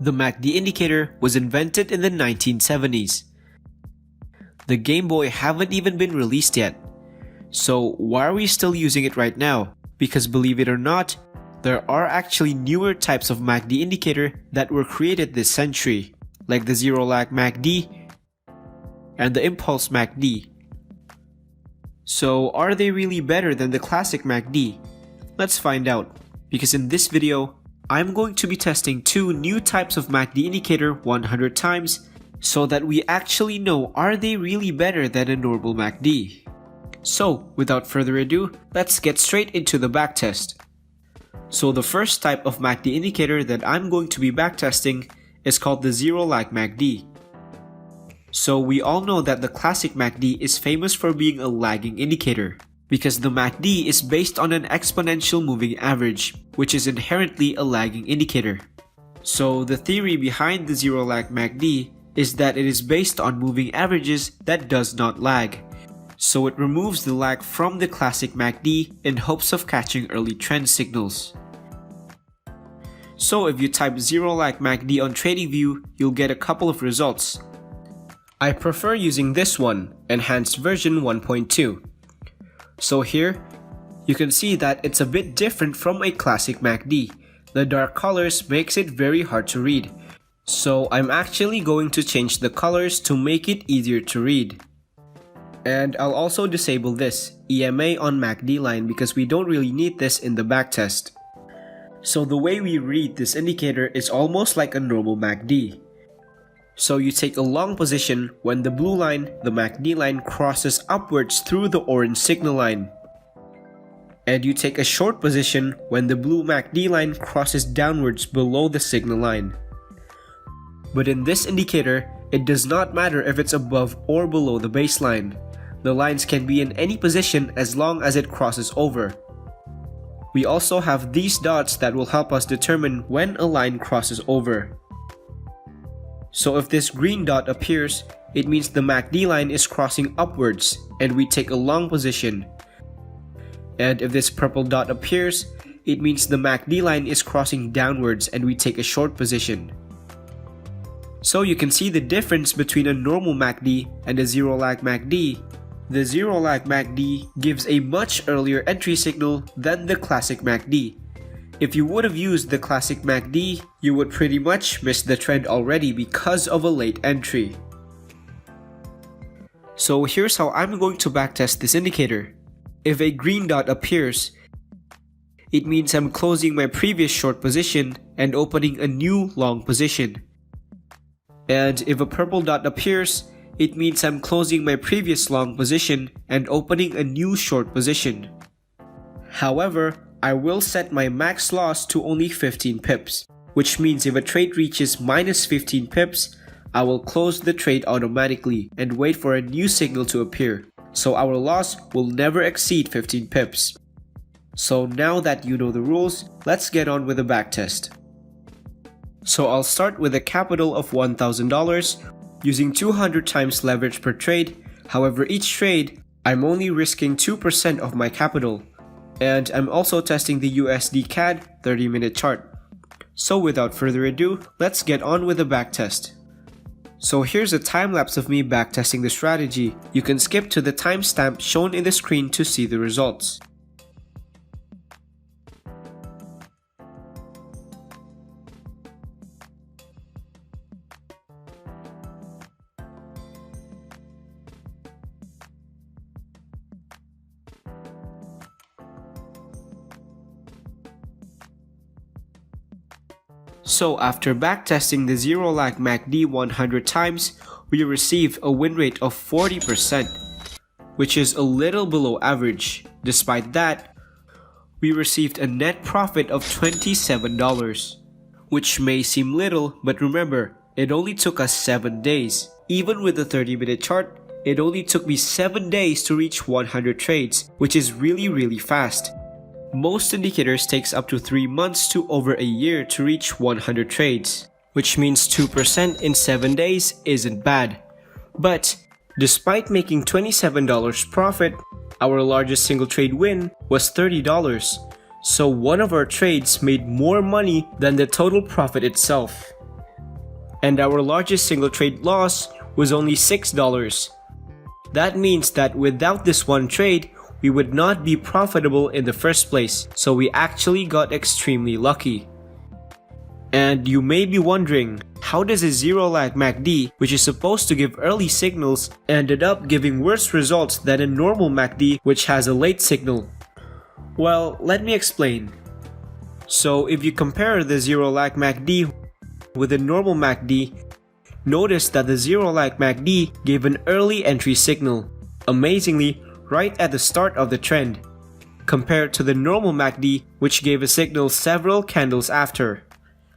The MACD indicator was invented in the 1970s. The Game Boy haven't even been released yet. So why are we still using it right now? Because believe it or not, there are actually newer types of MACD indicator that were created this century, like the zero lag MACD and the impulse MACD. So are they really better than the classic MACD? Let's find out, because in this video, I'm going to be testing two new types of MACD indicator 100 times so that we actually know, are they really better than a normal MACD? So without further ado, let's get straight into the backtest. So the first type of MACD indicator that I'm going to be backtesting is called the zero lag MACD. So we all know that the classic MACD is famous for being a lagging indicator, because the MACD is based on an exponential moving average, which is inherently a lagging indicator. So the theory behind the zero lag MACD is that it is based on moving averages that does not lag. So it removes the lag from the classic MACD in hopes of catching early trend signals. So if you type zero lag MACD on TradingView, you'll get a couple of results. I prefer using this one, enhanced version 1.2. So here, you can see that it's a bit different from a classic MACD. The dark colors makes it very hard to read. So I'm actually going to change the colors to make it easier to read. And I'll also disable this, EMA on MACD line, because we don't really need this in the backtest. So the way we read this indicator is almost like a normal MACD. So you take a long position when the blue line, the MACD line, crosses upwards through the orange signal line. And you take a short position when the blue MACD line crosses downwards below the signal line. But in this indicator, it does not matter if it's above or below the baseline. The lines can be in any position as long as it crosses over. We also have these dots that will help us determine when a line crosses over. So if this green dot appears, it means the MACD line is crossing upwards and we take a long position. And if this purple dot appears, it means the MACD line is crossing downwards and we take a short position. So you can see the difference between a normal MACD and a zero lag MACD. The zero lag MACD gives a much earlier entry signal than the classic MACD. If you would have used the classic MACD, you would pretty much miss the trend already because of a late entry. So here's how I'm going to backtest this indicator. If a green dot appears, it means I'm closing my previous short position and opening a new long position. And if a purple dot appears, it means I'm closing my previous long position and opening a new short position. However, I will set my max loss to only 15 pips, which means if a trade reaches minus 15 pips, I will close the trade automatically and wait for a new signal to appear, so our loss will never exceed 15 pips. So now that you know the rules, let's get on with the backtest. So I'll start with a capital of $1,000 using 200 times leverage per trade. However, each trade, I'm only risking 2% of my capital. And I'm also testing the USD CAD 30-minute chart. So without further ado, let's get on with the backtest. So here's a time lapse of me backtesting the strategy. You can skip to the timestamp shown in the screen to see the results. So after backtesting the zero lag MACD 100 times, we received a win rate of 40%, which is a little below average. Despite that, we received a net profit of $27, which may seem little, but remember, it only took us 7 days. Even with the 30-minute chart, it only took me 7 days to reach 100 trades, which is really fast. Most indicators takes up to 3 months to over a year to reach 100 trades, which means 2% in 7 days isn't bad. But despite making $27 profit, our largest single trade win was $30. So one of our trades made more money than the total profit itself. and our largest single trade loss was only $6. That means that without this one trade, we would not be profitable in the first place, so we actually got extremely lucky. And you may be wondering, how does a zero lag MACD, which is supposed to give early signals, ended up giving worse results than a normal MACD which has a late signal? Well, let me explain. So if you compare the zero lag MACD with a normal MACD, notice that the zero lag MACD gave an early entry signal, amazingly right at the start of the trend, compared to the normal MACD which gave a signal several candles after.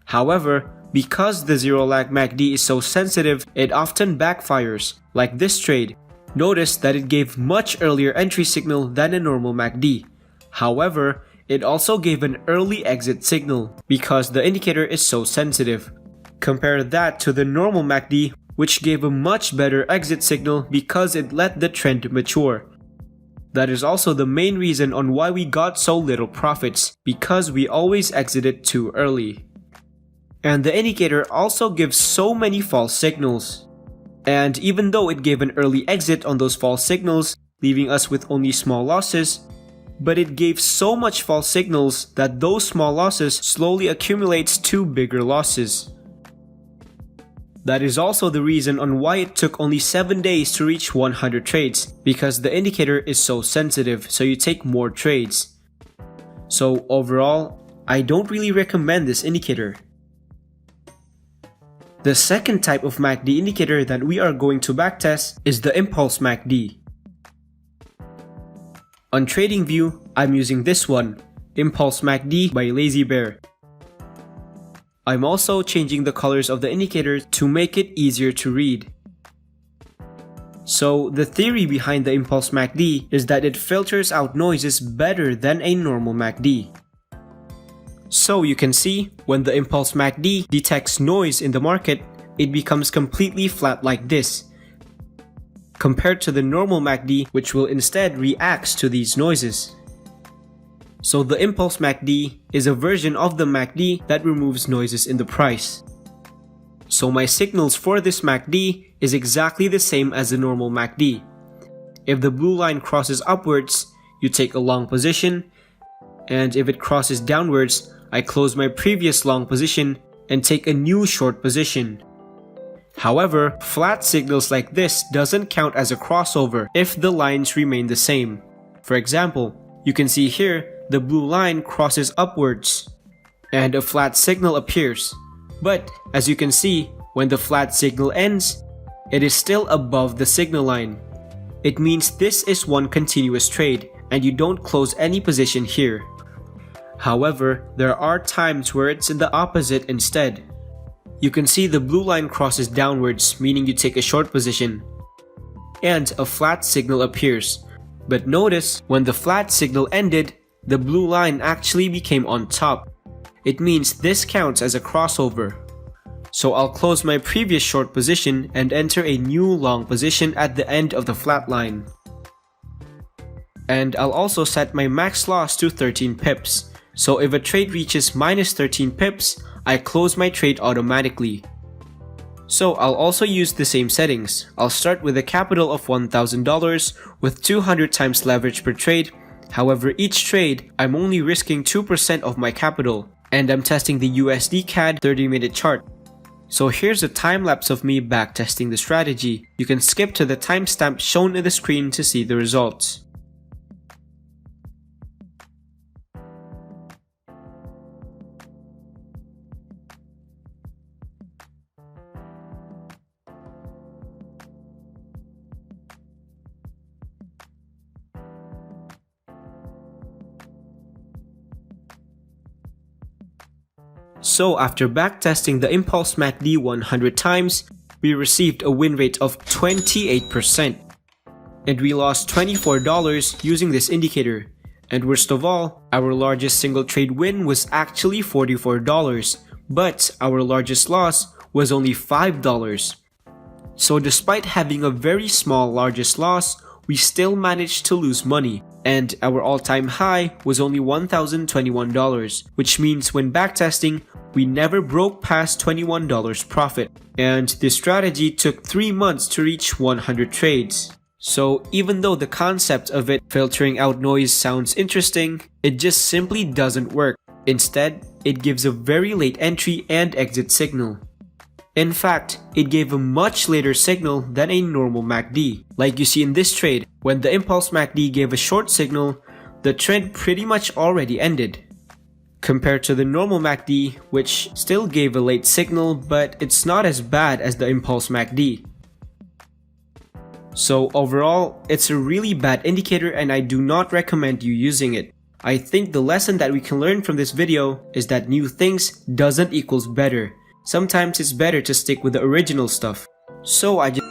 However, because the zero lag MACD is so sensitive, it often backfires, like this trade. Notice that it gave much earlier entry signal than a normal MACD. However, it also gave an early exit signal because the indicator is so sensitive. Compare that to the normal MACD, which gave a much better exit signal because it let the trend mature. That is also the main reason on why we got so little profits, because we always exited too early. And the indicator also gives so many false signals. And even though it gave an early exit on those false signals, leaving us with only small losses, but it gave so much false signals that those small losses slowly accumulates to bigger losses. That is also the reason on why it took only 7 days to reach 100 trades, because the indicator is so sensitive, so you take more trades. So overall, I don't really recommend this indicator. The second type of MACD indicator that we are going to backtest is the impulse MACD. On TradingView, I'm using this one, Impulse MACD by Lazy Bear. I'm also changing the colors of the indicator to make it easier to read. So the theory behind the Impulse MACD is that it filters out noises better than a normal MACD. So you can see, when the Impulse MACD detects noise in the market, it becomes completely flat like this, compared to the normal MACD, which will instead react to these noises. So the Impulse MACD is a version of the MACD that removes noises in the price. So my signals for this MACD is exactly the same as the normal MACD. If the blue line crosses upwards, you take a long position, and if it crosses downwards, I close my previous long position and take a new short position. However, flat signals like this doesn't count as a crossover if the lines remain the same. For example, you can see here the blue line crosses upwards and a flat signal appears. But as you can see, when the flat signal ends, it is still above the signal line. It means this is one continuous trade and you don't close any position here. However, there are times where it's in the opposite instead. You can see the blue line crosses downwards, meaning you take a short position, and a flat signal appears. But notice, when the flat signal ended, the blue line actually became on top. It means this counts as a crossover. So I'll close my previous short position and enter a new long position at the end of the flat line. And I'll also set my max loss to 13 pips. So if a trade reaches minus 13 pips, I close my trade automatically. So I'll also use the same settings. I'll start with a capital of $1,000 with 200 times leverage per trade. However, each trade, I'm only risking 2% of my capital. And I'm testing the USD CAD 30-minute chart. So here's a time lapse of me backtesting the strategy. You can skip to the timestamp shown in the screen to see the results. So after backtesting the Impulse MACD 100 times, we received a win rate of 28%. And we lost $24 using this indicator. And worst of all, our largest single trade win was actually $44, but our largest loss was only $5. So despite having a very small largest loss, we still managed to lose money. and our all-time high was only $1,021, which means when backtesting, we never broke past $21 profit, and this strategy took 3 months to reach 100 trades. So even though the concept of it filtering out noise sounds interesting, it just simply doesn't work. Instead, it gives a very late entry and exit signal. In fact, it gave a much later signal than a normal MACD. Like you see in this trade, when the impulse MACD gave a short signal, the trend pretty much already ended. Compared to the normal MACD, which still gave a late signal, but it's not as bad as the impulse MACD. So overall, it's a really bad indicator and I do not recommend you using it. I think the lesson that we can learn from this video is that new things doesn't equals better. Sometimes it's better to stick with the original stuff. So I just